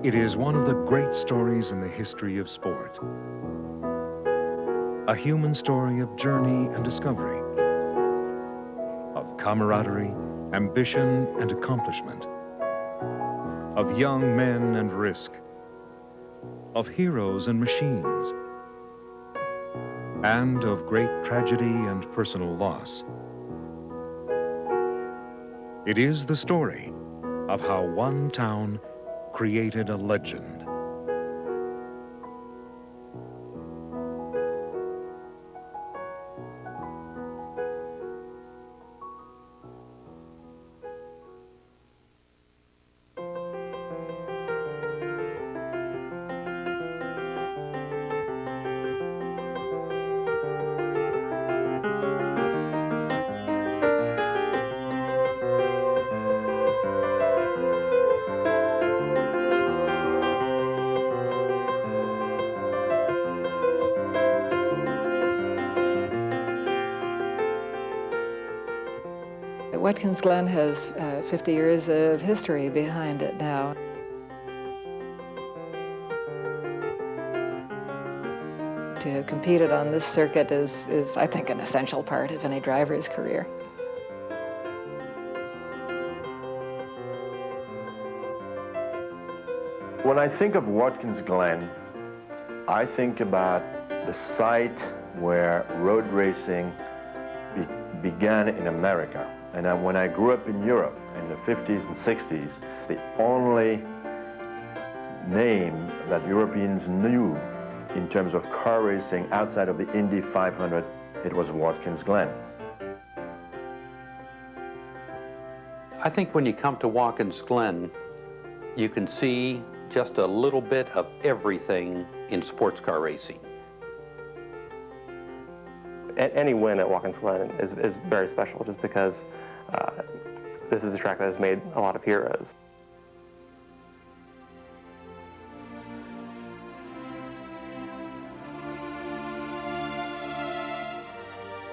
It is one of the great stories in the history of sport. A human story of journey and discovery, of camaraderie, ambition and accomplishment, of young men and risk, of heroes and machines, and of great tragedy and personal loss. It is the story of how one town created a legend. Watkins Glen has 50 years of history behind it now. To have competed on this circuit is, I think, an essential part of any driver's career. When I think of Watkins Glen, I think about the site where road racing began in America. And when I grew up in Europe in the 50s and 60s, the only name that Europeans knew in terms of car racing outside of the Indy 500, it was Watkins Glen. I think when you come to Watkins Glen, you can see just a little bit of everything in sports car racing. Any win at Watkins Glen is very special just because this is a track that has made a lot of heroes.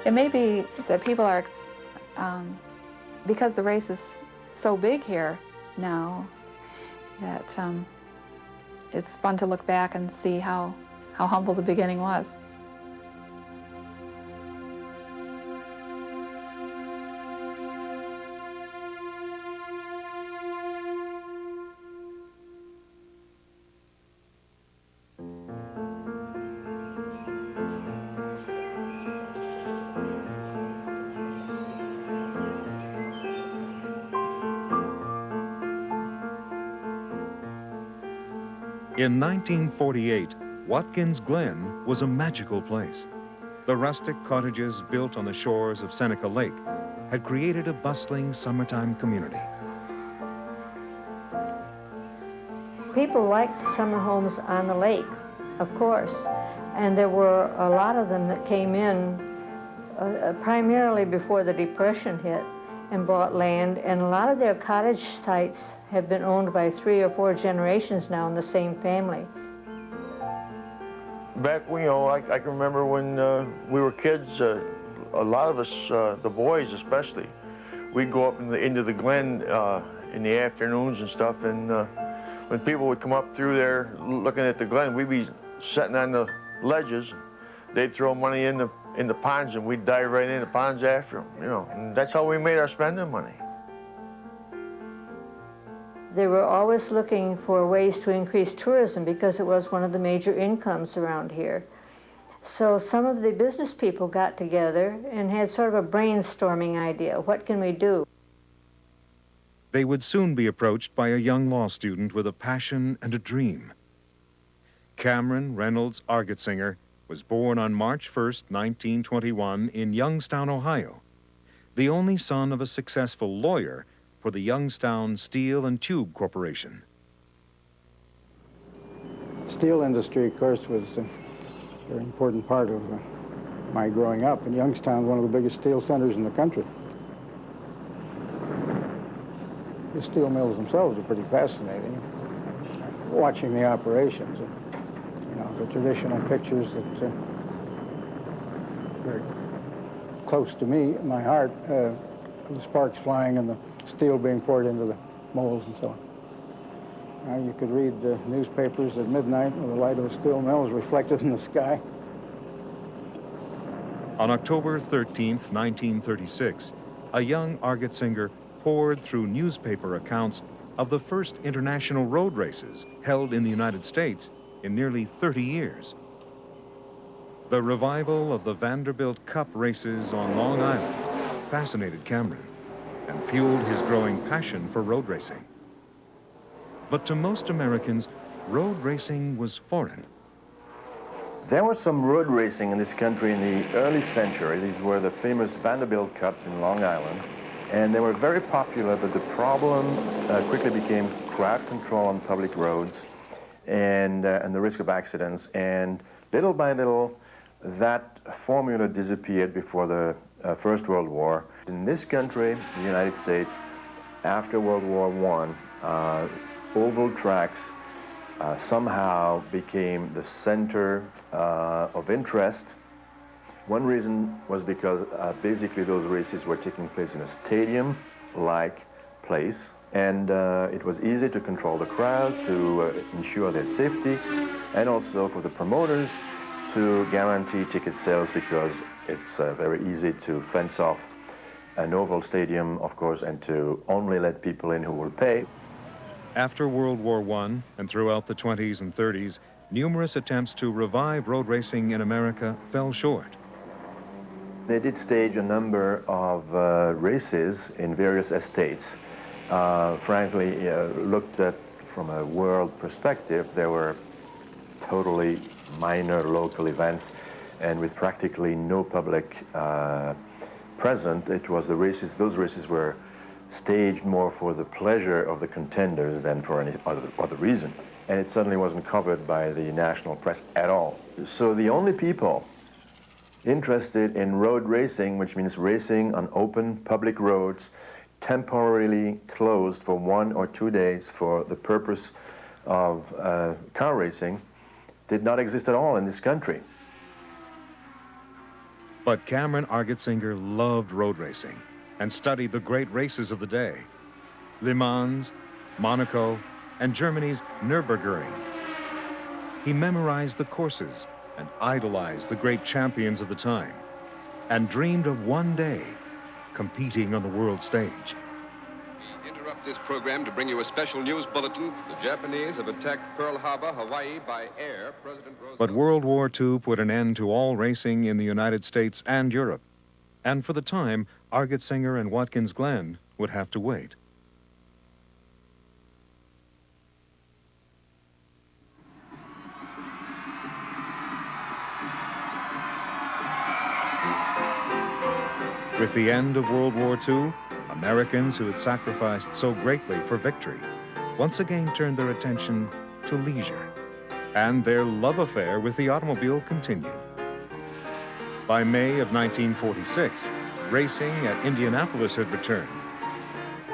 It may be that people are, because the race is so big here now, that it's fun to look back and see how humble the beginning was. In 1948, Watkins Glen was a magical place. The rustic cottages built on the shores of Seneca Lake had created a bustling summertime community. People liked summer homes on the lake, of course, and there were a lot of them that came in primarily before the Depression hit and bought land, and a lot of their cottage sites have been owned by 3 or 4 generations now in the same family. Back, I can remember when we were kids, a lot of us, the boys especially, we'd go up into the Glen in the afternoons and stuff, and when people would come up through there looking at the Glen, we'd be sitting on the ledges. They'd throw money in the ponds, and we'd dive right in the ponds after them, and that's how we made our spending money. They were always looking for ways to increase tourism because it was one of the major incomes around here. So some of the business people got together and had sort of a brainstorming idea. What can we do? They would soon be approached by a young law student with a passion and a dream. Cameron Argetsinger was born on March 1st, 1921 in Youngstown, Ohio, the only son of a successful lawyer for the Youngstown Steel and Tube Corporation. Steel industry, of course, was a very important part of my growing up, and Youngstown, one of the biggest steel centers in the country. The steel mills themselves are pretty fascinating. Watching the operations, the traditional pictures that are very close to me, my heart, the sparks flying and the steel being poured into the molds and so on. You could read the newspapers at midnight with the light of the steel mills reflected in the sky. On October 13th, 1936, a young Argetsinger pored through newspaper accounts of the first international road races held in the United States in nearly 30 years. The revival of the Vanderbilt Cup races on Long Island fascinated Cameron and fueled his growing passion for road racing. But to most Americans, road racing was foreign. There was some road racing in this country in the early century. These were the famous Vanderbilt Cups in Long Island. And they were very popular, but the problem quickly became crowd control on public roads and the risk of accidents. And little by little, that formula disappeared before the First World War. In this country, the United States, after World War I, oval tracks somehow became the center of interest. One reason was because basically those races were taking place in a stadium-like place, and it was easy to control the crowds, to ensure their safety, and also for the promoters to guarantee ticket sales, because it's very easy to fence off an oval stadium, of course, and to only let people in who will pay. After World War I and throughout the 20s and 30s, numerous attempts to revive road racing in America fell short. They did stage a number of races in various estates. Frankly, looked at from a world perspective, there were totally minor local events, and with practically no public present. It was the races, those races were staged more for the pleasure of the contenders than for any other reason. And it certainly wasn't covered by the national press at all. So the only people interested in road racing, which means racing on open public roads, temporarily closed for 1 or 2 days for the purpose of car racing, did not exist at all in this country. But Cameron Argetsinger loved road racing and studied the great races of the day: Le Mans, Monaco, and Germany's Nürburgring. He memorized the courses and idolized the great champions of the time, and dreamed of one day competing on the world stage. We interrupt this program to bring you a special news bulletin. The Japanese have attacked Pearl Harbor, Hawaii by air. President Roosevelt... But World War II put an end to all racing in the United States and Europe. And for the time, Argetsinger and Watkins Glen would have to wait. With the end of World War II, Americans who had sacrificed so greatly for victory once again turned their attention to leisure, and their love affair with the automobile continued. By May of 1946, racing at Indianapolis had returned,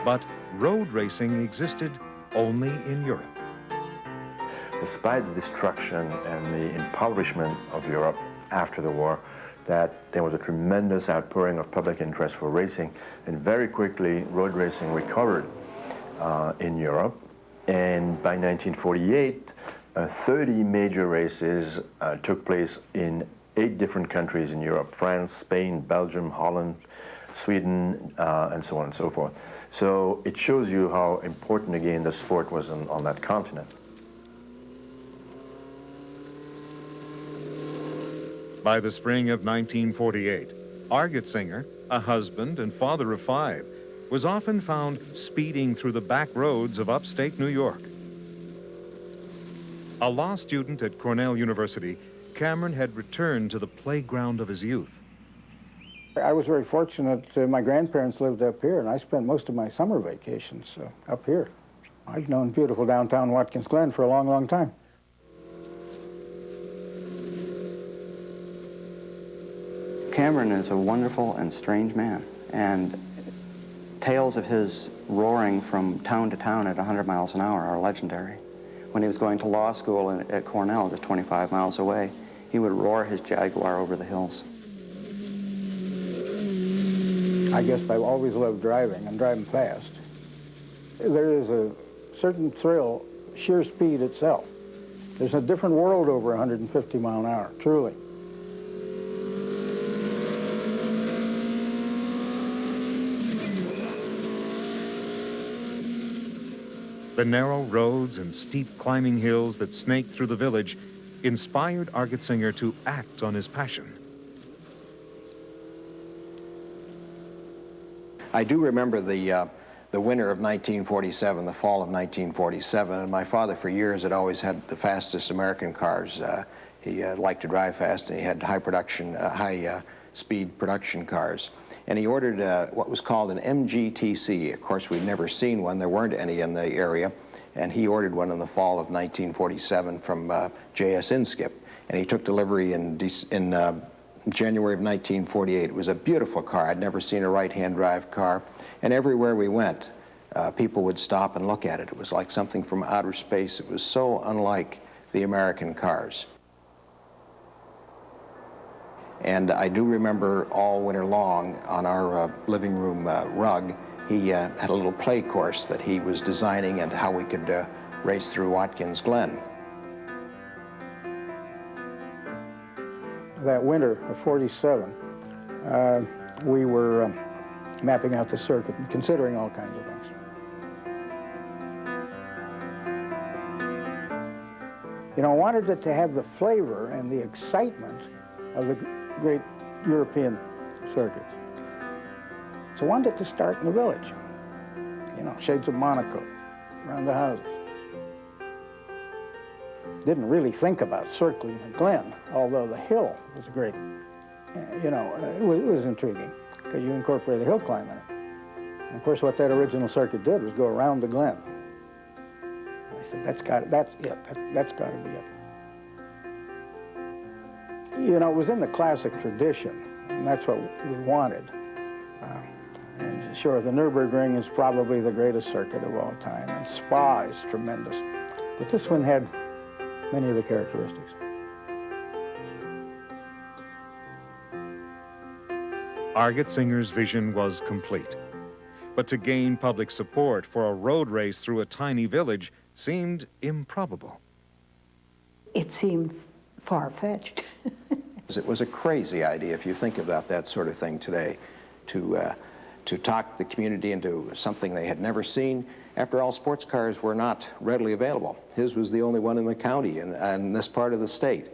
but road racing existed only in Europe. Despite the destruction and the impoverishment of Europe after the war, that there was a tremendous outpouring of public interest for racing, and very quickly road racing recovered in Europe. And by 1948, 30 major races took place in 8 different countries in Europe: France, Spain, Belgium, Holland, Sweden, and so on and so forth. So it shows you how important, again, the sport was on that continent. By the spring of 1948, Argetsinger, a husband and father of 5, was often found speeding through the back roads of upstate New York. A law student at Cornell University, Cameron had returned to the playground of his youth. I was very fortunate. My grandparents lived up here, and I spent most of my summer vacations up here. I've known beautiful downtown Watkins Glen for a long, long time. Cameron is a wonderful and strange man, and tales of his roaring from town to town at 100 miles an hour are legendary. When he was going to law school at Cornell, just 25 miles away, he would roar his Jaguar over the hills. I guess I've always loved driving and driving fast. There is a certain thrill sheer speed itself. There's a different world over 150 mile an hour, truly. The narrow roads and steep climbing hills that snake through the village inspired Argetsinger to act on his passion. I do remember the winter of 1947, the fall of 1947, and my father for years had always had the fastest American cars. He liked to drive fast, and he had high speed production cars. And he ordered what was called an MGTC. Of course, we'd never seen one. There weren't any in the area. And he ordered one in the fall of 1947 from J.S. Inskip. And he took delivery in January of 1948. It was a beautiful car. I'd never seen a right-hand drive car. And everywhere we went, people would stop and look at it. It was like something from outer space. It was so unlike the American cars. And I do remember all winter long on our living room rug, he had a little play course that he was designing and how we could race through Watkins Glen. That winter of '47, we were mapping out the circuit and considering all kinds of things. You know, I wanted it to have the flavor and the excitement of the great European circuits. So I wanted it to start in the village. You know, shades of Monaco, around the houses. Didn't really think about circling the Glen, although the hill was great. You know, it was intriguing, because you incorporate a hill climb in it. And of course, what that original circuit did was go around the Glen. And I said, that's got to be it. You know, it was in the classic tradition, and that's what we wanted. And sure, the Nürburgring is probably the greatest circuit of all time, and Spa is tremendous. But this one had many of the characteristics. Argetsinger's vision was complete. But to gain public support for a road race through a tiny village seemed improbable. It seemed far-fetched. It was a crazy idea, if you think about that sort of thing today, to talk the community into something they had never seen. After all, sports cars were not readily available. His was the only one in the county and this part of the state.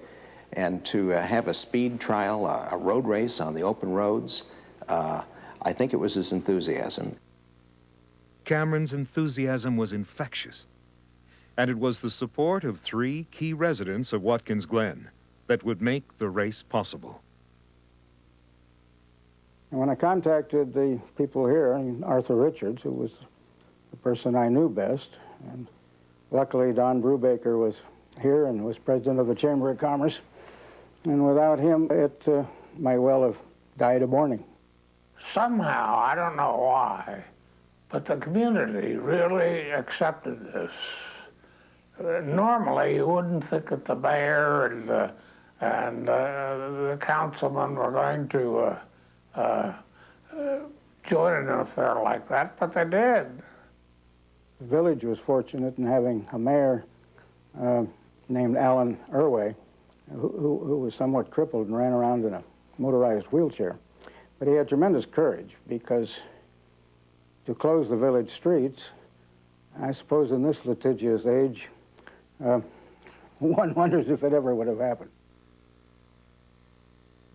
And to have a speed trial, a road race on the open roads, I think it was his enthusiasm. Cameron's enthusiasm was infectious. And it was the support of 3 key residents of Watkins Glen that would make the race possible. And when I contacted the people here, Arthur Richards, who was the person I knew best, and luckily Don Brubaker was here and was president of the Chamber of Commerce, and without him, it might well have died of mourning. Somehow, I don't know why, but the community really accepted this. Normally, you wouldn't think that the mayor and the councilmen were going to join in an affair like that, but they did. The village was fortunate in having a mayor named Alan Irway, who was somewhat crippled and ran around in a motorized wheelchair. But he had tremendous courage, because to close the village streets, I suppose in this litigious age, one wonders if it ever would have happened.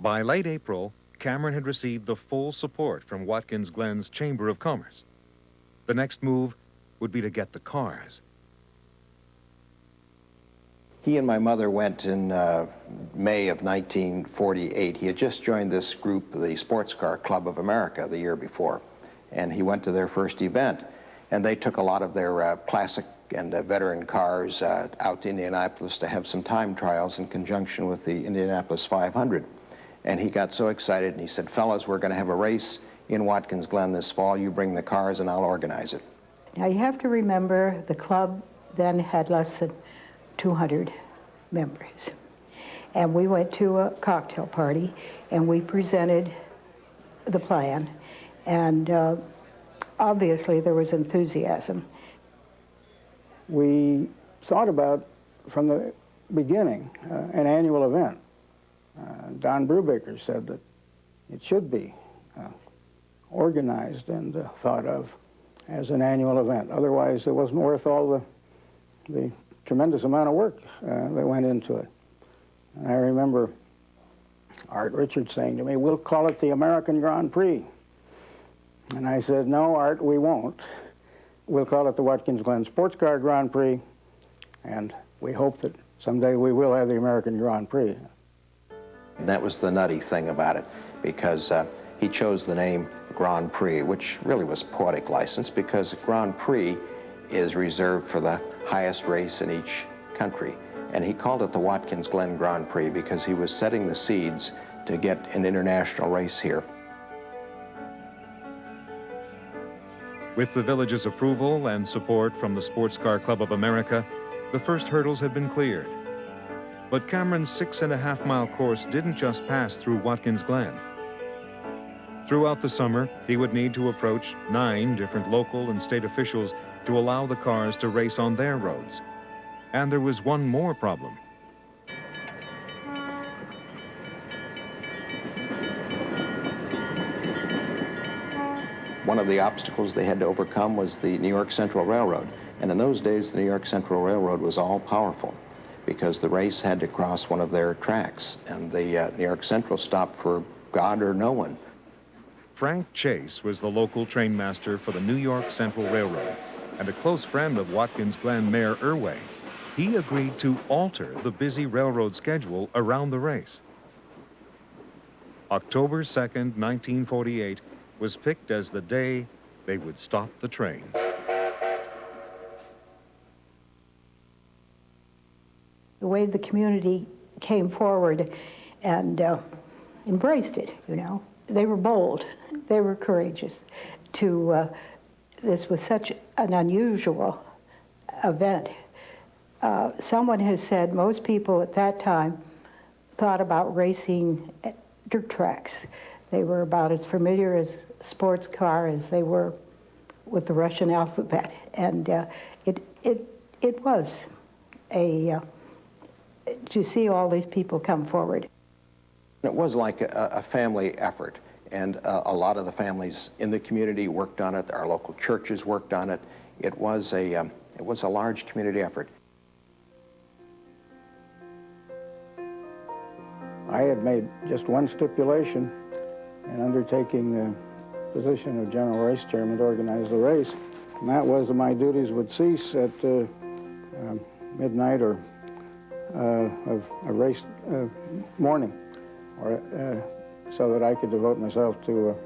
By late April, Cameron had received the full support from Watkins Glen's Chamber of Commerce. The next move would be to get the cars. He and my mother went in May of 1948. He had just joined this group, the Sports Car Club of America, the year before, and he went to their first event. And they took a lot of their classic and veteran cars out to Indianapolis to have some time trials in conjunction with the Indianapolis 500. And he got so excited, and he said, fellas, we're going to have a race in Watkins Glen this fall. You bring the cars, and I'll organize it. Now, you have to remember the club then had less than 200 members. And we went to a cocktail party, and we presented the plan. And obviously, there was enthusiasm. We thought about, from the beginning, an annual event. Don Brubaker said that it should be organized and thought of as an annual event. Otherwise, it wasn't worth all the tremendous amount of work that went into it. And I remember Art Richards saying to me, "We'll call it the American Grand Prix." And I said, "No, Art, we won't. We'll call it the Watkins Glen Sports Car Grand Prix, and we hope that someday we will have the American Grand Prix." That was the nutty thing about it, because he chose the name Grand Prix, which really was poetic license, because Grand Prix is reserved for the highest race in each country. And he called it the Watkins Glen Grand Prix because he was setting the seeds to get an international race here. With the village's approval and support from the Sports Car Club of America, the first hurdles had been cleared. But Cameron's 6.5-mile course didn't just pass through Watkins Glen. Throughout the summer, he would need to approach 9 different local and state officials to allow the cars to race on their roads. And there was one more problem. One of the obstacles they had to overcome was the New York Central Railroad. And in those days, the New York Central Railroad was all powerful because the race had to cross one of their tracks. And the New York Central stopped for God or no one. Frank Chase was the local trainmaster for the New York Central Railroad and a close friend of Watkins Glen Mayor Irway. He agreed to alter the busy railroad schedule around the race. October 2nd, 1948, was picked as the day they would stop the trains. The way the community came forward and embraced it, you know. They were bold, they were courageous. This was such an unusual event. Someone has said most people at that time thought about racing dirt tracks. They were about as familiar as sports car as they were with the Russian alphabet. And it was to see all these people come forward. It was like a family effort, and a lot of the families in the community worked on it. Our local churches worked on it. It was a large community effort. I had made just one stipulation in undertaking the position of general race chairman to organize the race, and that was that my duties would cease at midnight or of a race morning, or so that I could devote myself to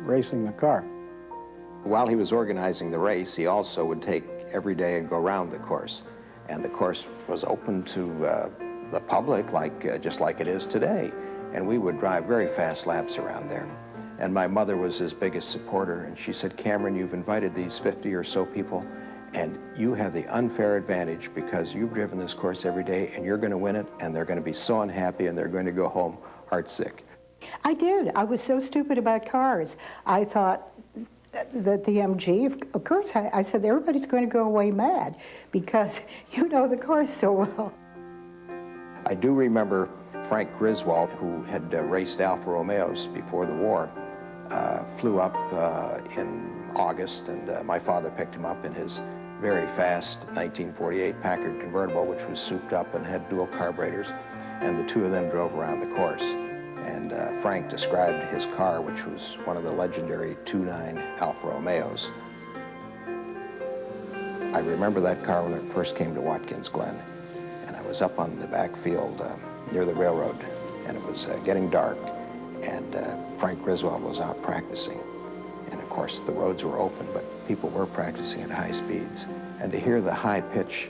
racing the car. While he was organizing the race, he also would take every day and go around the course, and the course was open to the public, just like it is today. And we would drive very fast laps around there. And my mother was his biggest supporter, and she said, "Cameron, you've invited these 50 or so people, and you have the unfair advantage because you've driven this course every day, and you're going to win it, and they're going to be so unhappy, and they're going to go home heartsick." I did. I was so stupid about cars. I thought that the MG, of course, I said, everybody's going to go away mad because you know the cars so well. I do remember Frank Griswold, who had raced Alfa Romeos before the war, flew up in August, and my father picked him up in his very fast 1948 Packard convertible, which was souped up and had dual carburetors, and the two of them drove around the course. And Frank described his car, which was one of the legendary 2.9 Alfa Romeos. I remember that car when it first came to Watkins Glen, and I was up on the backfield near the railroad, and it was getting dark, and Frank Griswold was out practicing. And of course, the roads were open, but people were practicing at high speeds. And to hear the high-pitch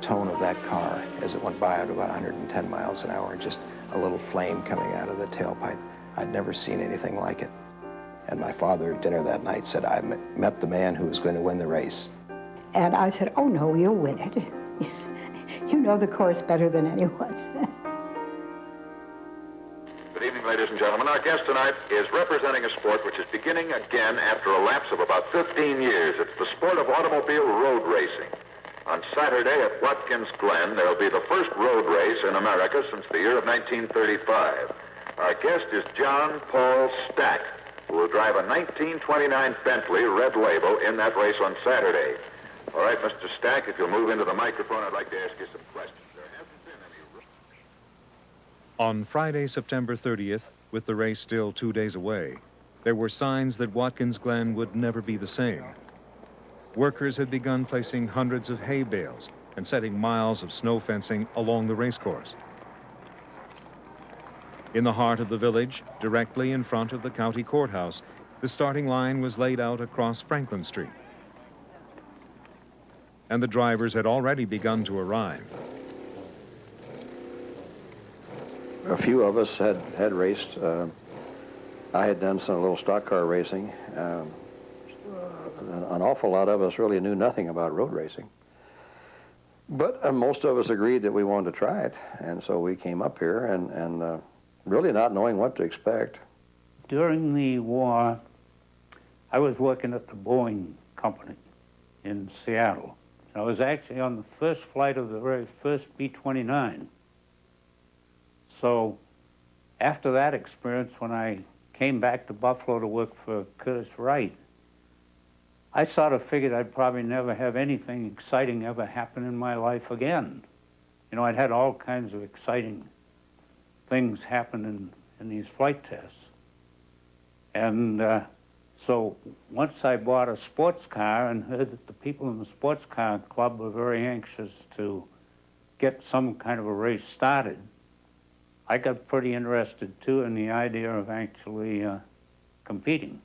tone of that car as it went by at about 110 miles an hour, and just a little flame coming out of the tailpipe, I'd never seen anything like it. And my father at dinner that night said, "I met the man who was going to win the race." And I said, "Oh no, you'll win it. You know the course better than anyone." Good evening, ladies and gentlemen. Our guest tonight is representing a sport which is beginning again after a lapse of about 15 years. It's the sport of automobile road racing. On Saturday at Watkins Glen, there will be the first road race in America since the year of 1935. Our guest is John Paul Stack, who will drive a 1929 Bentley Red Label in that race on Saturday. All right, Mr. Stack, if you'll move into the microphone, I'd like to ask you some questions. There hasn't been any... On Friday, September 30th, with the race still 2 days away, there were signs that Watkins Glen would never be the same. Workers had begun placing hundreds of hay bales and setting miles of snow fencing along the racecourse. In the heart of the village, directly in front of the county courthouse, the starting line was laid out across Franklin Street. And the drivers had already begun to arrive. A few of us had raced. I had done some little stock car racing. An awful lot of us really knew nothing about road racing. But most of us agreed that we wanted to try it, and so we came up here and really not knowing what to expect. During the war, I was working at the Boeing company in Seattle. I was actually on the first flight of the very first B-29. So after that experience, when I came back to Buffalo to work for Curtis Wright, I sort of figured I'd probably never have anything exciting ever happen in my life again. You know, I'd had all kinds of exciting things happen in these flight tests. And so once I bought a sports car and heard that the people in the sports car club were very anxious to get some kind of a race started, I got pretty interested too in the idea of actually competing.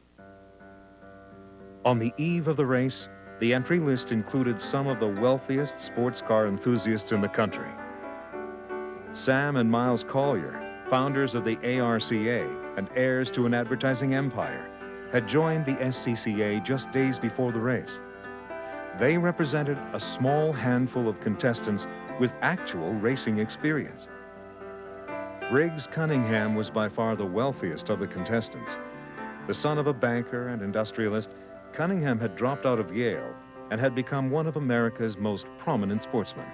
On the eve of the race, the entry list included some of the wealthiest sports car enthusiasts in the country. Sam and Miles Collier, founders of the ARCA and heirs to an advertising empire, had joined the SCCA just days before the race. They represented a small handful of contestants with actual racing experience. Briggs Cunningham was by far the wealthiest of the contestants. The son of a banker and industrialist, Cunningham had dropped out of Yale and had become one of America's most prominent sportsmen.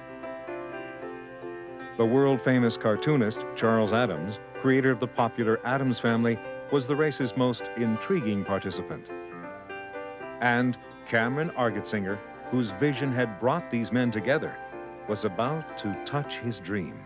The world-famous cartoonist, Charles Addams, creator of the popular Addams Family, was the race's most intriguing participant. And Cameron Argetsinger, whose vision had brought these men together, was about to touch his dream.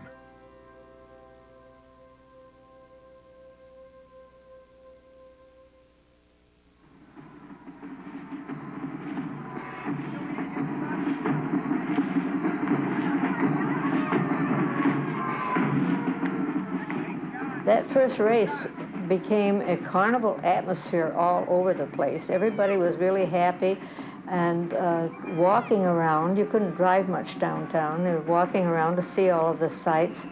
That first race became a carnival atmosphere all over the place. Everybody was really happy and walking around. You couldn't drive much downtown. You were walking around to see all of the sights.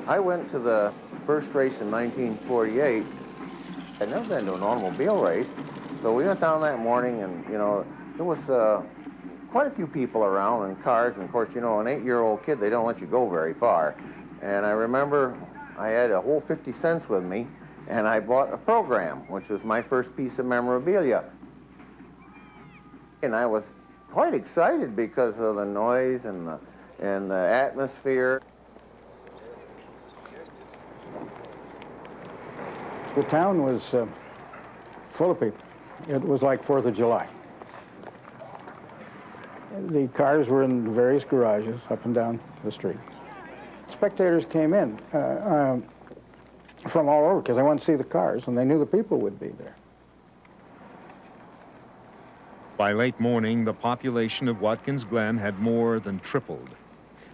I went to the first race in 1948. I'd never been to an automobile race, so we went down that morning and, you know, there was quite a few people around and cars, and of course, you know, an 8-year-old kid, they don't let you go very far. And I remember I had a whole 50 cents with me, and I bought a program, which was my first piece of memorabilia. And I was quite excited because of the noise and the atmosphere. The town was full of people. It was like 4th of July. The cars were in various garages up and down the street. Spectators came in from all over because they wanted to see the cars, and they knew the people would be there. By late morning, the population of Watkins Glen had more than tripled.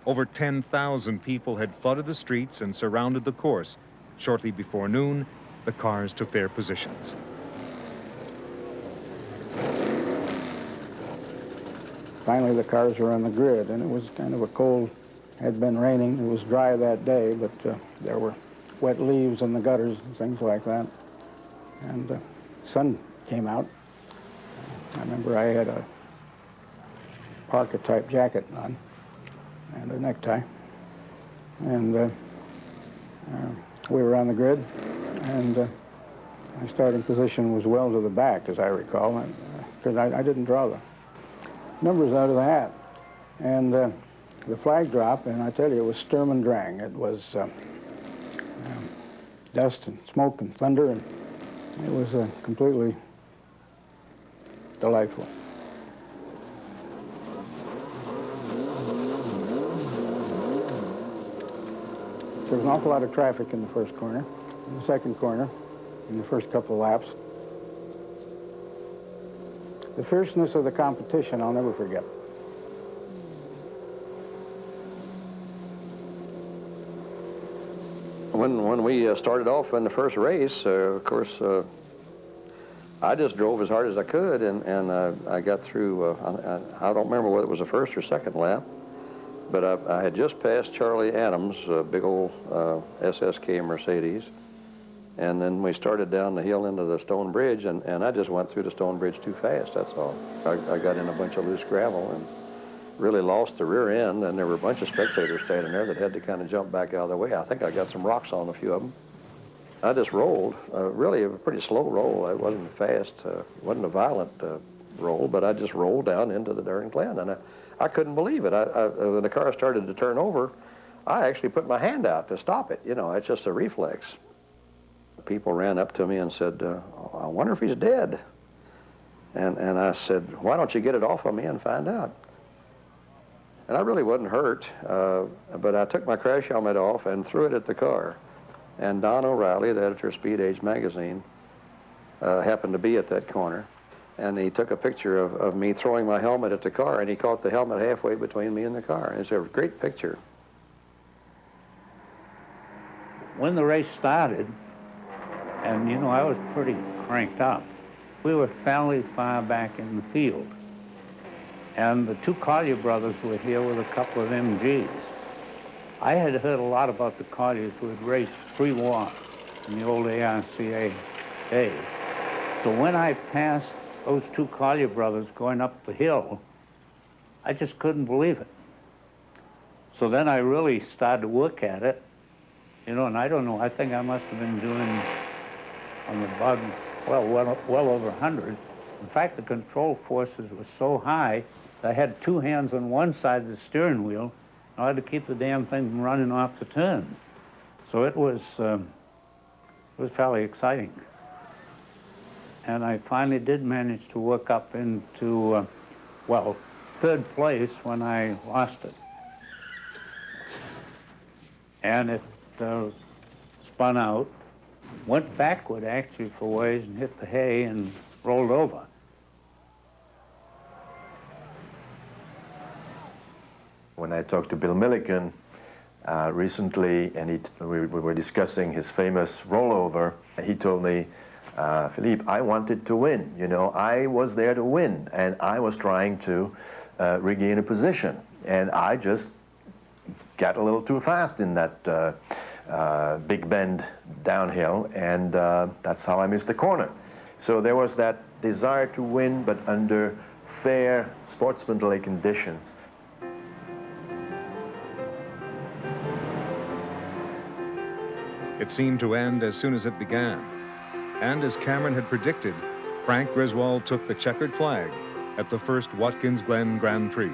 Over 10,000 people had flooded the streets and surrounded the course. Shortly before noon, the cars took their positions. Finally, the cars were on the grid, and it was kind of a cold, had been raining. It was dry that day, but there were wet leaves in the gutters and things like that. And the sun came out. I remember I had a parka-type jacket on and a necktie. And we were on the grid, and my starting position was well to the back, as I recall. And because I didn't draw the numbers out of the hat. And the flag drop, and I tell you, it was Sturm und Drang. It was dust and smoke and thunder, and it was completely delightful. There was an awful lot of traffic in the first corner, in the second corner, in the first couple of laps. The fierceness of the competition, I'll never forget. When we started off in the first race, of course, I just drove as hard as I could, and I got through, I don't remember whether it was the first or second lap, but I had just passed Charlie Adams, a big old SSK Mercedes, and then we started down the hill into the stone bridge, and I just went through the stone bridge too fast, that's all. I got in a bunch of loose gravel and really lost the rear end, and there were a bunch of spectators standing there that had to kind of jump back out of the way. I think I got some rocks on a few of them. I just rolled, really a pretty slow roll. It wasn't fast, wasn't a violent roll, but I just rolled down into the Darn Glen, and I couldn't believe it. When the car started to turn over, I actually put my hand out to stop it. You know, it's just a reflex. People ran up to me and said, I wonder if he's dead. And I said, why don't you get it off of me and find out? And I really wasn't hurt, but I took my crash helmet off and threw it at the car. And Don O'Reilly, the editor of Speed Age magazine, happened to be at that corner. And he took a picture of me throwing my helmet at the car, and he caught the helmet halfway between me and the car. It's a great picture. When the race started, and you know, I was pretty cranked up, we were fairly far back in the field. And the two Collier brothers were here with a couple of MGs. I had heard a lot about the Colliers who had raced pre-war in the old ARCA days. So when I passed those two Collier brothers going up the hill, I just couldn't believe it. So then I really started to work at it, you know, and I don't know, I think I must have been doing on the bug, well over 100. In fact, the control forces were so high, I had two hands on one side of the steering wheel in order to keep the damn thing from running off the turn. So it was fairly exciting. And I finally did manage to work up into, well, third place when I lost it. And it spun out, went backward actually for ways and hit the hay and rolled over. When I talked to Bill Milliken recently, and we were discussing his famous rollover, he told me, Philippe, I wanted to win. You know, I was there to win, and I was trying to regain a position, and I just got a little too fast in that big bend downhill, and that's how I missed the corner. So there was that desire to win, but under fair, sportsmanlike conditions. It seemed to end as soon as it began. And as Cameron had predicted, Frank Griswold took the checkered flag at the first Watkins Glen Grand Prix.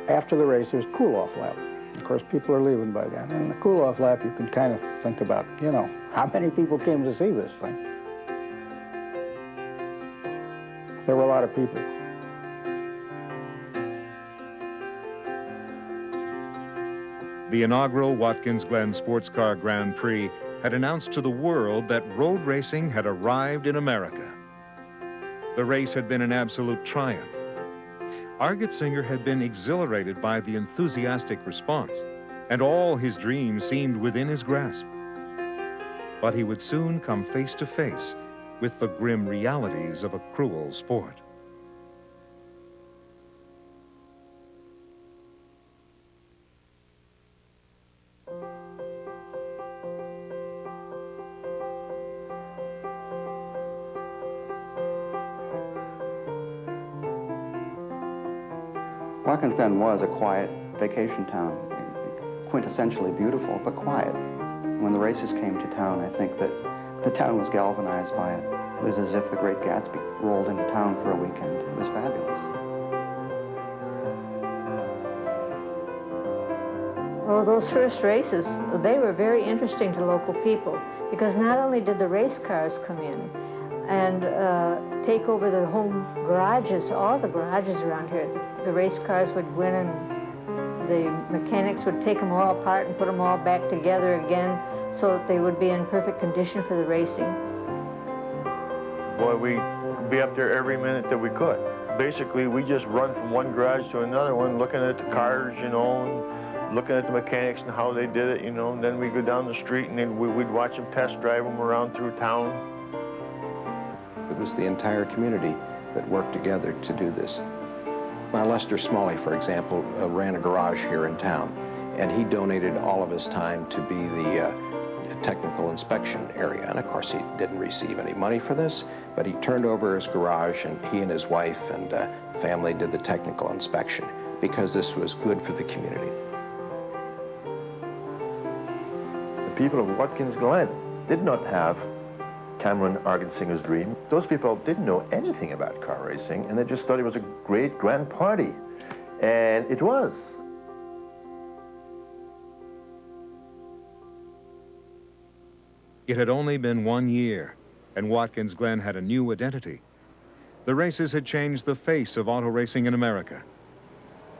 After the race, there's cool-off lap. Of course, people are leaving by then. And in the cool-off lap, you can kind of think about, you know, how many people came to see this thing? There were a lot of people. The inaugural Watkins Glen Sports Car Grand Prix had announced to the world that road racing had arrived in America. The race had been an absolute triumph. Argetsinger had been exhilarated by the enthusiastic response, and all his dreams seemed within his grasp. But he would soon come face to face with the grim realities of a cruel sport. Watkins Glen was a quiet vacation town, quintessentially beautiful, but quiet. When the races came to town, I think that the town was galvanized by it. It was as if the Great Gatsby rolled into town for a weekend. It was fabulous. Well, those first races, they were very interesting to local people because not only did the race cars come in and take over the home garages, all the garages around here, the race cars would go in and the mechanics would take them all apart and put them all back together again so that they would be in perfect condition for the racing. Boy, we'd be up there every minute that we could. Basically, we just run from one garage to another one, looking at the cars, you know, and looking at the mechanics and how they did it, you know, and then we'd go down the street and then we'd watch them test drive them around through town. It was the entire community that worked together to do this. Lester Smalley, for example, ran a garage here in town, and he donated all of his time to be the technical inspection area. And of course, he didn't receive any money for this, but he turned over his garage, and he and his wife and family did the technical inspection because this was good for the community. The people of Watkins Glen did not have Cameron Argetsinger's dream. Those people didn't know anything about car racing, and they just thought it was a great grand party. And it was. It had only been 1 year, and Watkins Glen had a new identity. The races had changed the face of auto racing in America.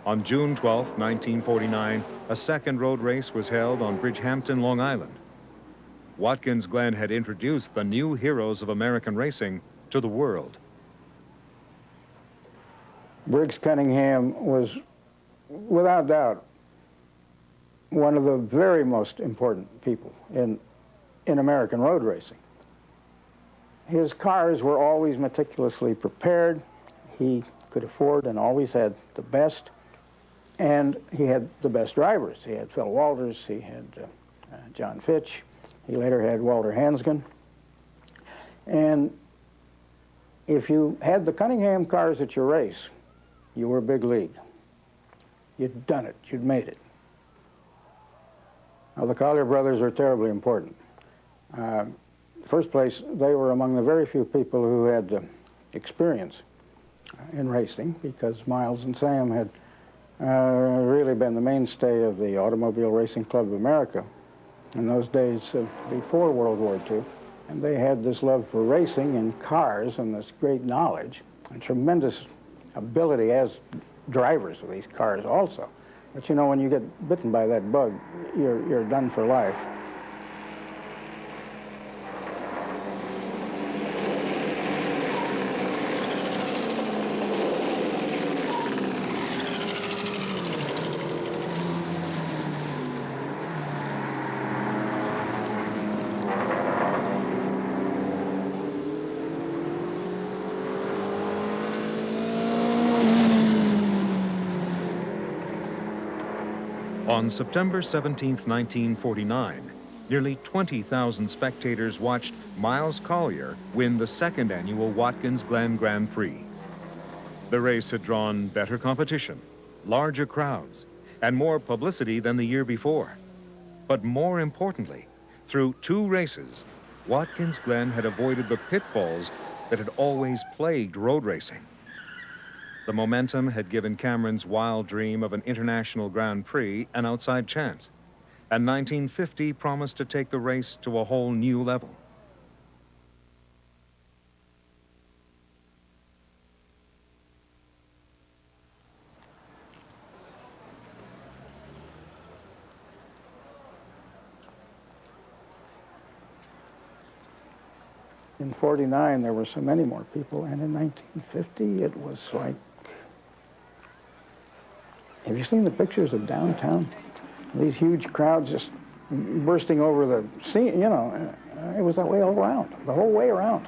On June 12, 1949, a second road race was held on Bridgehampton, Long Island. Watkins Glen had introduced the new heroes of American racing to the world. Briggs Cunningham was, without doubt, one of the very most important people in American road racing. His cars were always meticulously prepared. He could afford and always had the best, and he had the best drivers. He had Phil Walters, he had John Fitch, he later had Walter Hansgen. And if you had the Cunningham cars at your race, you were big league. You'd done it, you'd made it. Now, the Collier brothers are terribly important. First place, they were among the very few people who had experience in racing, because Miles and Sam had really been the mainstay of the Automobile Racing Club of America in those days before World War II. And they had this love for racing and cars and this great knowledge and tremendous ability as drivers of these cars also. But you know, when you get bitten by that bug, you're done for life. On September 17, 1949, nearly 20,000 spectators watched Miles Collier win the second annual Watkins Glen Grand Prix. The race had drawn better competition, larger crowds, and more publicity than the year before. But more importantly, through 2 races, Watkins Glen had avoided the pitfalls that had always plagued road racing. The momentum had given Cameron's wild dream of an international Grand Prix an outside chance, and 1950 promised to take the race to a whole new level. In '49, there were so many more people, and in 1950, it was like, have you seen the pictures of downtown? These huge crowds just bursting over the scene, you know, it was that way all around, the whole way around.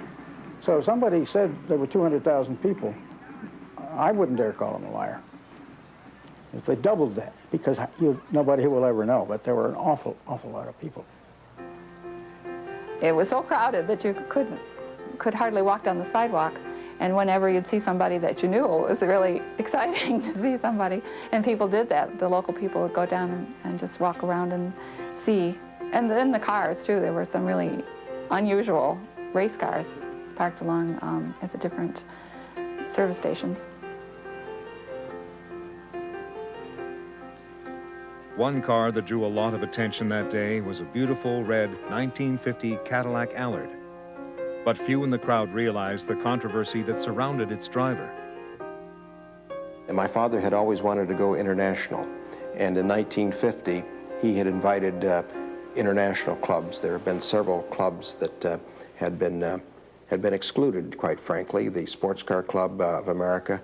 So if somebody said there were 200,000 people, I wouldn't dare call them a liar. If they doubled that, because nobody will ever know, but there were an awful, awful lot of people. It was so crowded that you could hardly walk down the sidewalk. And whenever you'd see somebody that you knew, it was really exciting to see somebody. And people did that. The local people would go down and just walk around and see. And then the cars, too. There were some really unusual race cars parked along at the different service stations. One car that drew a lot of attention that day was a beautiful red 1950 Cadillac Allard. But few in the crowd realized the controversy that surrounded its driver. And my father had always wanted to go international, and in 1950 he had invited international clubs. There have been several clubs that had been excluded, quite frankly. The Sports Car Club of America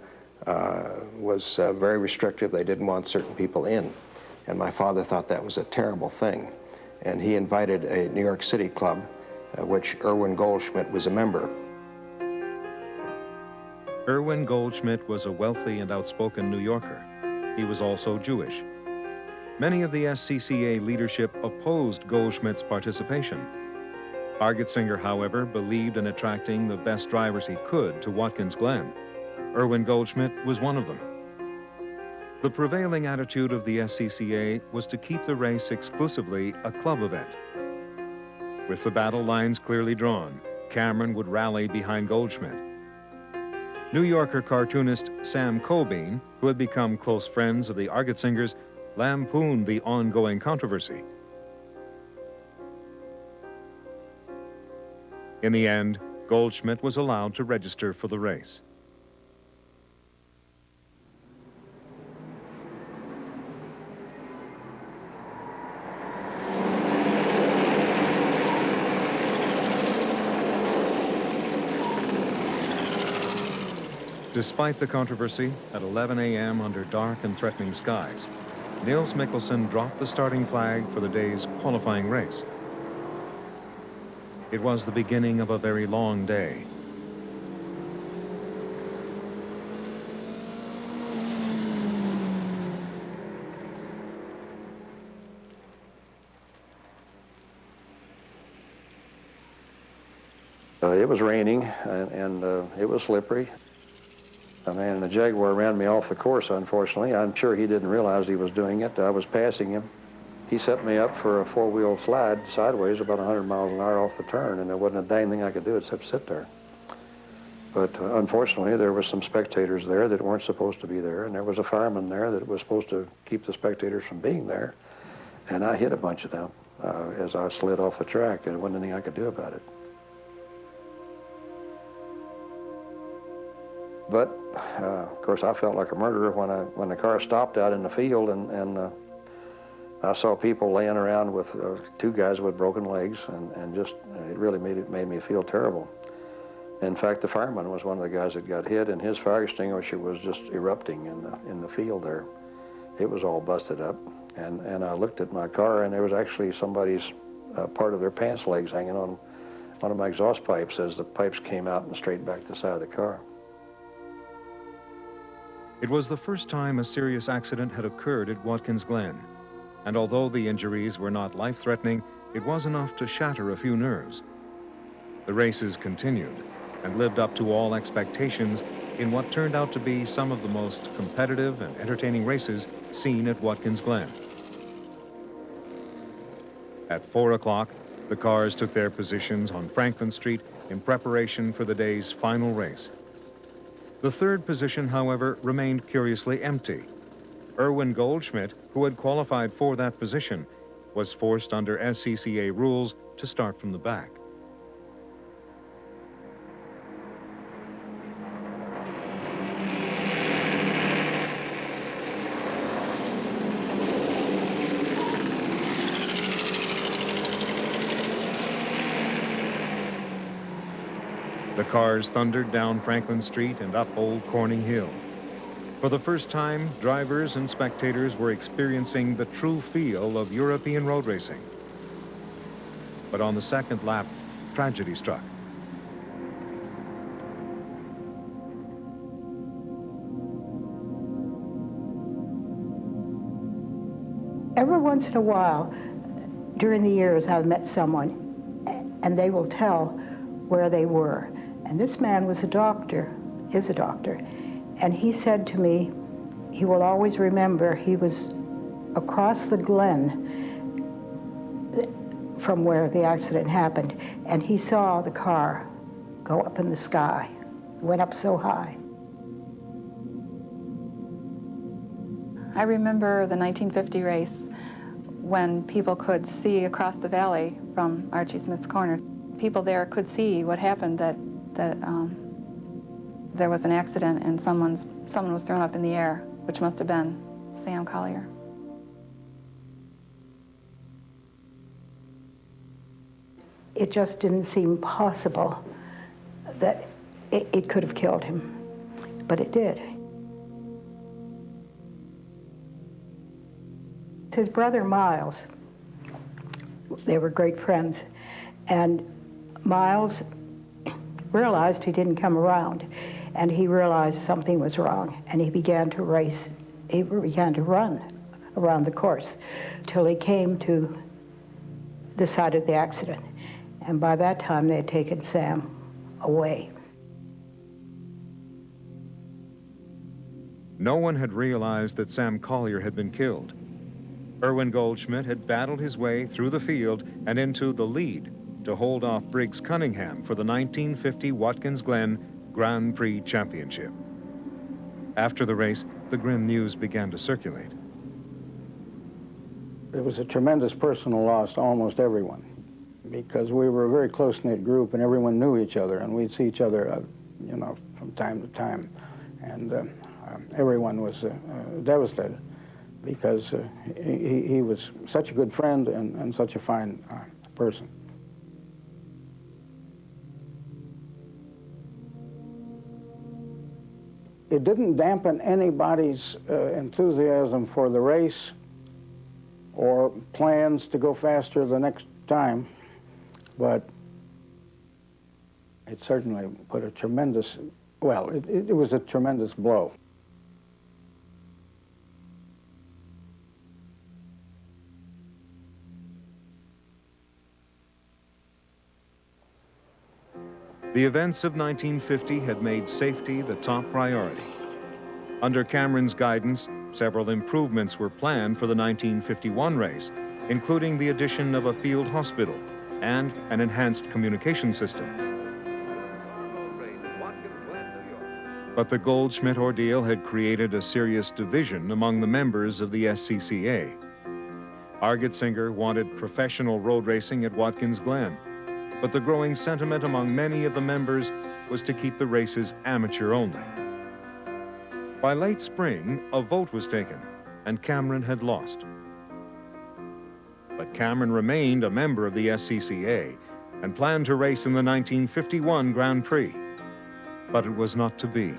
was very restrictive. They didn't want certain people in, and my father thought that was a terrible thing. And he invited a New York City club, which Irwin Goldschmidt was a member. Irwin Goldschmidt was a wealthy and outspoken New Yorker. He was also Jewish. Many of the SCCA leadership opposed Goldschmidt's participation. Argetsinger, however, believed in attracting the best drivers he could to Watkins Glen. Irwin Goldschmidt was one of them. The prevailing attitude of the SCCA was to keep the race exclusively a club event. With the battle lines clearly drawn, Cameron would rally behind Goldschmidt. New Yorker cartoonist Sam Cobean, who had become close friends of the Argetsingers, lampooned the ongoing controversy. In the end, Goldschmidt was allowed to register for the race. Despite the controversy, at 11 a.m. under dark and threatening skies, Nils Mikkelsen dropped the starting flag for the day's qualifying race. It was the beginning of a very long day. It was raining, and it was slippery. A man in a Jaguar ran me off the course, unfortunately. I'm sure he didn't realize he was doing it. I was passing him. He set me up for a four-wheel slide sideways about 100 miles an hour off the turn, and there wasn't a dang thing I could do except sit there. But unfortunately, there were some spectators there that weren't supposed to be there, and there was a fireman there that was supposed to keep the spectators from being there, and I hit a bunch of them as I slid off the track, and there wasn't anything I could do about it. But, of course, I felt like a murderer when the car stopped out in the field, and I saw people laying around with two guys with broken legs, and just, it really made me feel terrible. In fact, the fireman was one of the guys that got hit, and his fire extinguisher was just erupting in the field there. It was all busted up, and I looked at my car, and there was actually somebody's part of their pants legs hanging on one of my exhaust pipes as the pipes came out and straight back to the side of the car. It was the first time a serious accident had occurred at Watkins Glen, and although the injuries were not life-threatening, it was enough to shatter a few nerves. The races continued and lived up to all expectations in what turned out to be some of the most competitive and entertaining races seen at Watkins Glen. At 4 o'clock, the cars took their positions on Franklin Street in preparation for the day's final race. The third position, however, remained curiously empty. Irwin Goldschmidt, who had qualified for that position, was forced under SCCA rules to start from the back. The cars thundered down Franklin Street and up Old Corning Hill. For the first time, drivers and spectators were experiencing the true feel of European road racing. But on the second lap, tragedy struck. Every once in a while, during the years, I've met someone, and they will tell where they were. And this man was a doctor is a doctor, and he said to me, he will always remember he was across the Glen from where the accident happened, and he saw the car go up in the sky, went up so high. I remember the 1950 race when people could see across the valley from Archie Smith's Corner. People there could see what happened, that there was an accident and someone was thrown up in the air, which must have been Sam Collier. It just didn't seem possible that it could have killed him, but it did. His brother Miles, they were great friends, and Miles realized he didn't come around, and he realized something was wrong, and he began to race. He began to run around the course till he came to the site of the accident. And by that time, they had taken Sam away. No one had realized that Sam Collier had been killed. Erwin Goldschmidt had battled his way through the field and into the lead to hold off Briggs Cunningham for the 1950 Watkins Glen Grand Prix Championship. After the race, the grim news began to circulate. It was a tremendous personal loss to almost everyone, because we were a very close-knit group and everyone knew each other, and we'd see each other, you know, from time to time. And everyone was devastated, because he was such a good friend and such a fine person. It didn't dampen anybody's enthusiasm for the race or plans to go faster the next time, but it certainly put a tremendous, well, it was a tremendous blow. The events of 1950 had made safety the top priority. Under Cameron's guidance, several improvements were planned for the 1951 race, including the addition of a field hospital and an enhanced communication system. But the Goldschmidt ordeal had created a serious division among the members of the SCCA. Argetsinger wanted professional road racing at Watkins Glen, but the growing sentiment among many of the members was to keep the races amateur only. By late spring, a vote was taken, and Cameron had lost. But Cameron remained a member of the SCCA and planned to race in the 1951 Grand Prix. But it was not to be.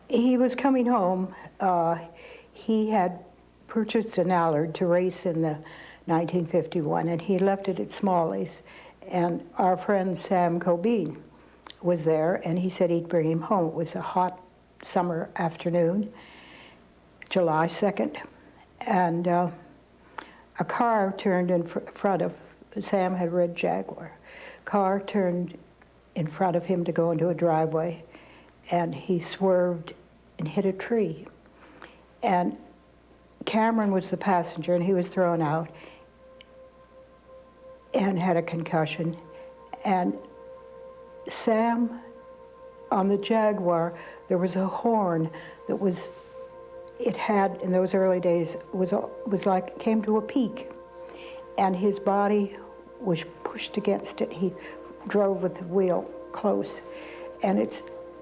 He was coming home. He had purchased an Allard to race in the 1951, and he left it at Smalley's. And our friend Sam Cobean was there, and he said he'd bring him home. It was a hot summer afternoon, July 2nd, and a car turned in front of, Sam had a red Jaguar. Car turned in front of him to go into a driveway, and he swerved and hit a tree. And Cameron was the passenger, and he was thrown out and had a concussion. And Sam, on the Jaguar, there was a horn that was, it had, in those early days, was like, came to a peak. And his body was pushed against it. He drove with the wheel close, and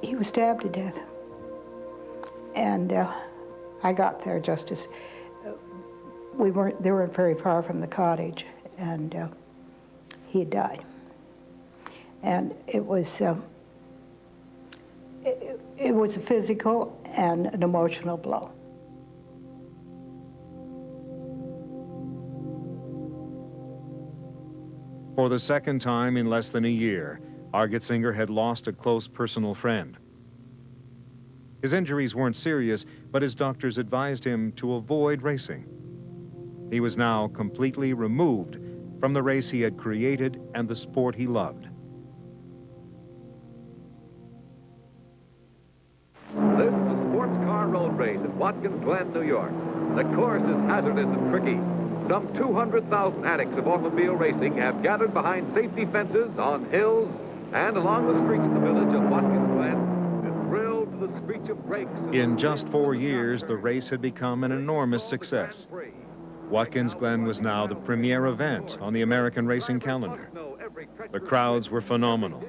he was stabbed to death. And I got there just as, they weren't very far from the cottage, and he had died. And it was a physical and an emotional blow. For the second time in less than a year, Argetsinger had lost a close personal friend. His injuries weren't serious, but his doctors advised him to avoid racing. He was now completely removed from the race he had created and the sport he loved. Watkins Glen, New York. The course is hazardous and tricky. Some 200,000 addicts of automobile racing have gathered behind safety fences, on hills, and along the streets of the village of Watkins Glen, thrilled to the screech of brakes. In just 4 years, the race had become an enormous success. Watkins Glen was now the premier event on the American racing calendar. The crowds were phenomenal.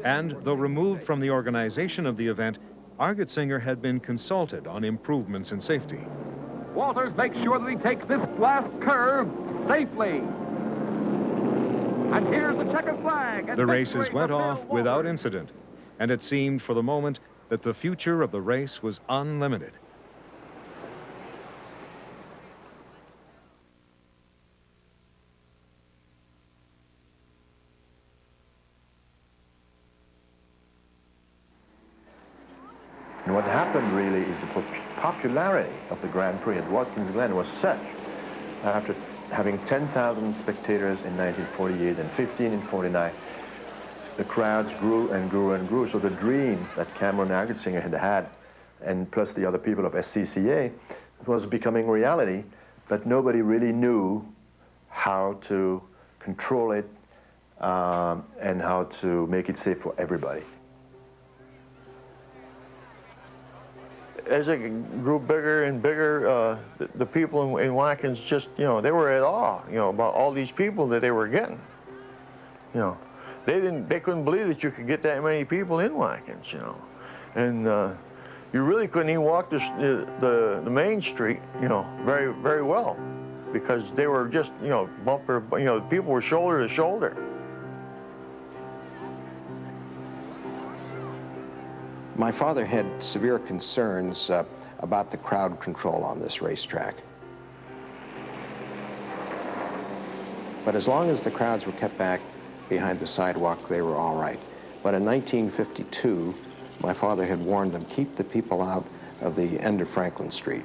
And though removed from the organization of the event, Argetsinger had been consulted on improvements in safety. Walters makes sure that he takes this last curve safely. And here's the checkered flag. The races went off without incident, and it seemed for the moment that the future of the race was unlimited. And what happened really is the popularity of the Grand Prix at Watkins Glen was such, after having 10,000 spectators in 1948 and 15 in 49, the crowds grew and grew and grew. So the dream that Cameron Argetsinger had had, and plus the other people of SCCA, was becoming reality, but nobody really knew how to control it and how to make it safe for everybody. As it grew bigger and bigger, the people in Watkins just, they were at awe, about all these people that they were getting. They couldn't believe that you could get that many people in Watkins, and you really couldn't even walk the main street, very, very well, because they were just, bumper, people were shoulder to shoulder. My father had severe concerns about the crowd control on this racetrack. But as long as the crowds were kept back behind the sidewalk, they were all right. But in 1952, my father had warned them, keep the people out of the end of Franklin Street.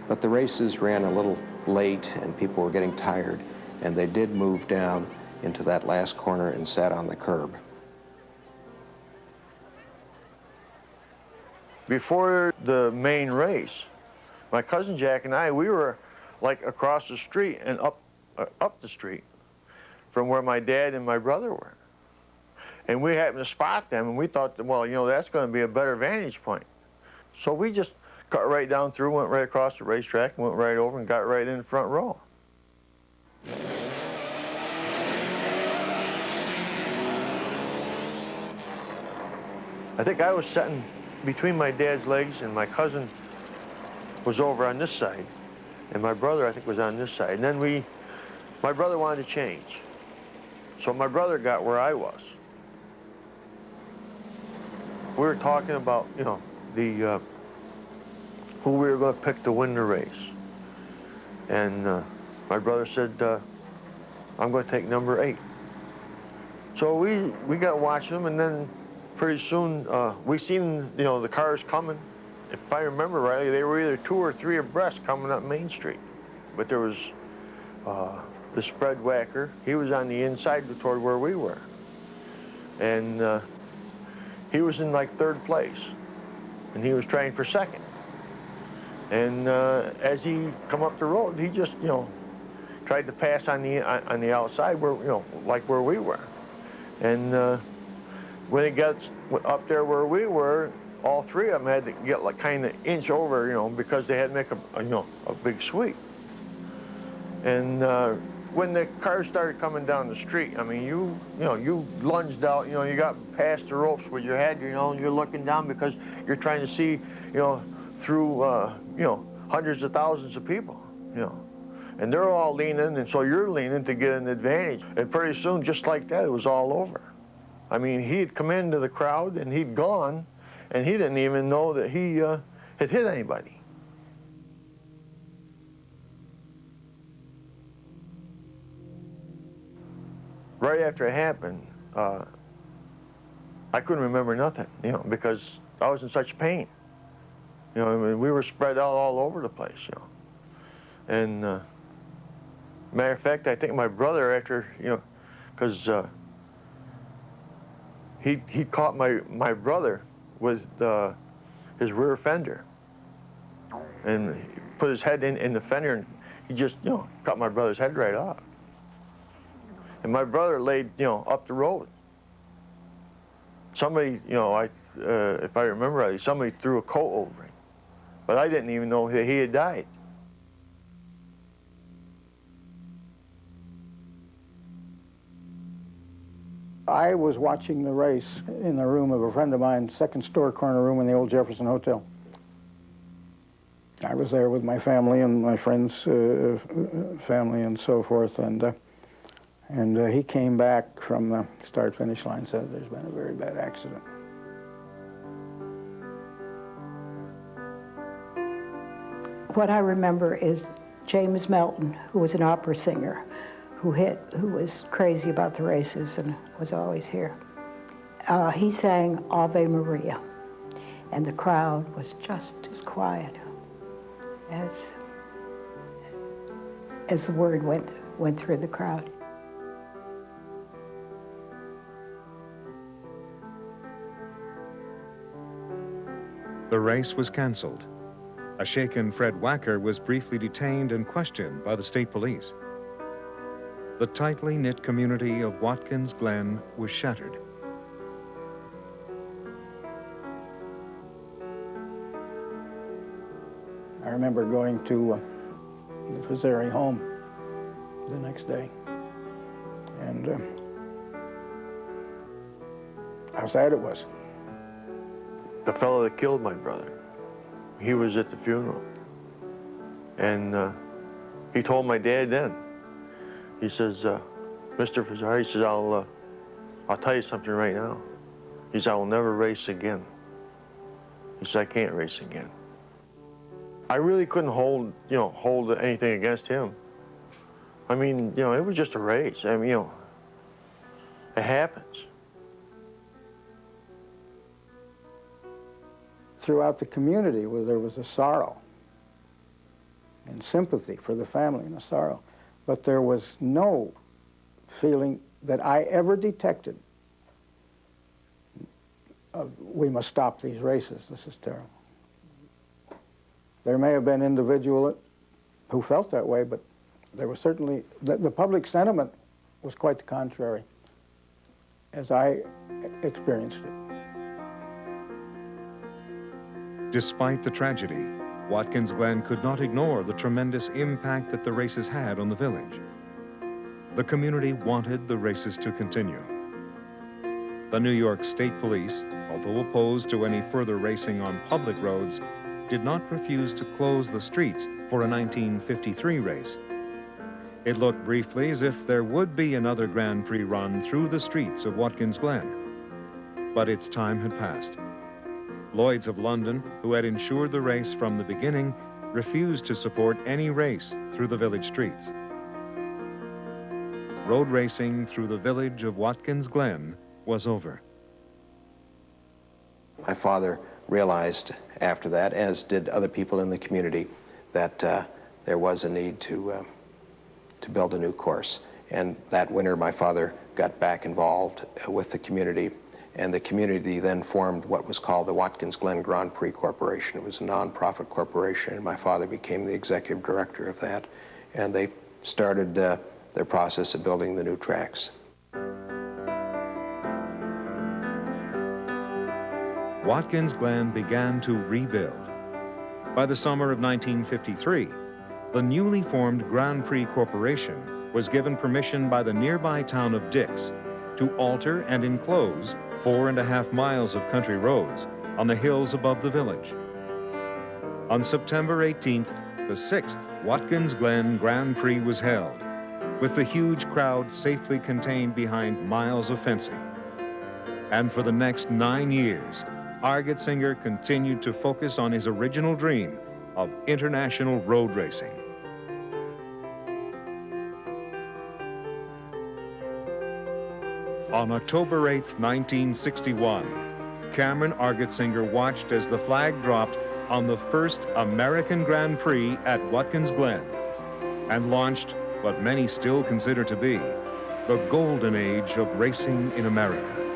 But the races ran a little late and people were getting tired, and they did move down into that last corner and sat on the curb. Before the main race, my cousin Jack and I, we were like across the street and up the street from where my dad and my brother were. And we happened to spot them, and we thought, well, that's going to be a better vantage point. So we just cut right down through, went right across the racetrack, went right over and got right in the front row. I think I was sitting between my dad's legs, and my cousin was over on this side, and my brother, I think, was on this side. And then my brother wanted to change. So my brother got where I was. We were talking about, who we were going to pick to win the race. And my brother said, I'm going to take number 8. So we got watching them, and then pretty soon we seen, the cars coming. If I remember rightly, they were either 2 or 3 abreast coming up Main Street. But there was this Fred Wacker. He was on the inside toward where we were. And he was in like 3rd place, and he was trying for 2nd. And as he come up the road, he just, tried to pass on the outside where, like where we were. And when he got up there where we were, all 3 of them had to get like kind of inch over, because they had to make a big sweep. And when the cars started coming down the street, I mean, you lunged out, you got past the ropes with your head, and you're looking down because you're trying to see, through, hundreds of thousands of people, And they're all leaning, and so you're leaning to get an advantage. And pretty soon, just like that, it was all over. I mean, he'd come into the crowd, and he'd gone, and he didn't even know that he had hit anybody. Right after it happened, I couldn't remember nothing, because I was in such pain. I mean, we were spread out all over the place, And Matter of fact, I think my brother, after, you know, because he caught my brother with his rear fender, and he put his head in the fender, and he just, you know, cut my brother's head right off. And my brother laid, you know, up the road. Somebody, you know, if I remember right, somebody threw a coat over him, but I didn't even know that he had died. I was watching the race in the room of a friend of mine, second store corner room in the old Jefferson Hotel. I was there with my family and my friend's family and so forth, and he came back from the start-finish line and said, there's been a very bad accident. What I remember is James Melton, who was an opera singer, who was crazy about the races and was always here. He sang Ave Maria, and the crowd was just as quiet as the word went through the crowd. The race was canceled. A shaken Fred Wacker was briefly detained and questioned by the state police. The tightly knit community of Watkins Glen was shattered. I remember going to the Pizzeri home the next day, and how sad it was. The fellow that killed my brother, he was at the funeral. And he told my dad then, he says, Mr. Pizzeri, he says, I'll tell you something right now. He says, I will never race again. He says, I can't race again. I really couldn't hold anything against him. I mean, you know, it was just a race. I mean, you know, it happens. Throughout the community, where there was a sorrow and sympathy for the family and a sorrow, but there was no feeling that I ever detected of, we must stop these races, this is terrible. There may have been individuals who felt that way, but there was certainly, the public sentiment was quite the contrary, as I experienced it. Despite the tragedy, Watkins Glen could not ignore the tremendous impact that the races had on the village. The community wanted the races to continue. The New York State Police, although opposed to any further racing on public roads, did not refuse to close the streets for a 1953 race. It looked briefly as if there would be another Grand Prix run through the streets of Watkins Glen. But its time had passed. Lloyd's of London, who had ensured the race from the beginning, refused to support any race through the village streets. Road racing through the village of Watkins Glen was over. My father realized after that, as did other people in the community, that there was a need to build a new course. And that winter, my father got back involved with the community, and the community then formed what was called the Watkins Glen Grand Prix Corporation. It was a non-profit corporation, and my father became the executive director of that. And they started their process of building the new tracks. Watkins Glen began to rebuild. By the summer of 1953, the newly formed Grand Prix Corporation was given permission by the nearby town of Dix to alter and enclose 4.5 miles of country roads on the hills above the village. On September 18th, the 6th Watkins Glen Grand Prix was held, with the huge crowd safely contained behind miles of fencing. And for the next 9 years, Argetsinger continued to focus on his original dream of international road racing. On October 8, 1961, Cameron Argetsinger watched as the flag dropped on the first American Grand Prix at Watkins Glen and launched what but many still consider to be the golden age of racing in America.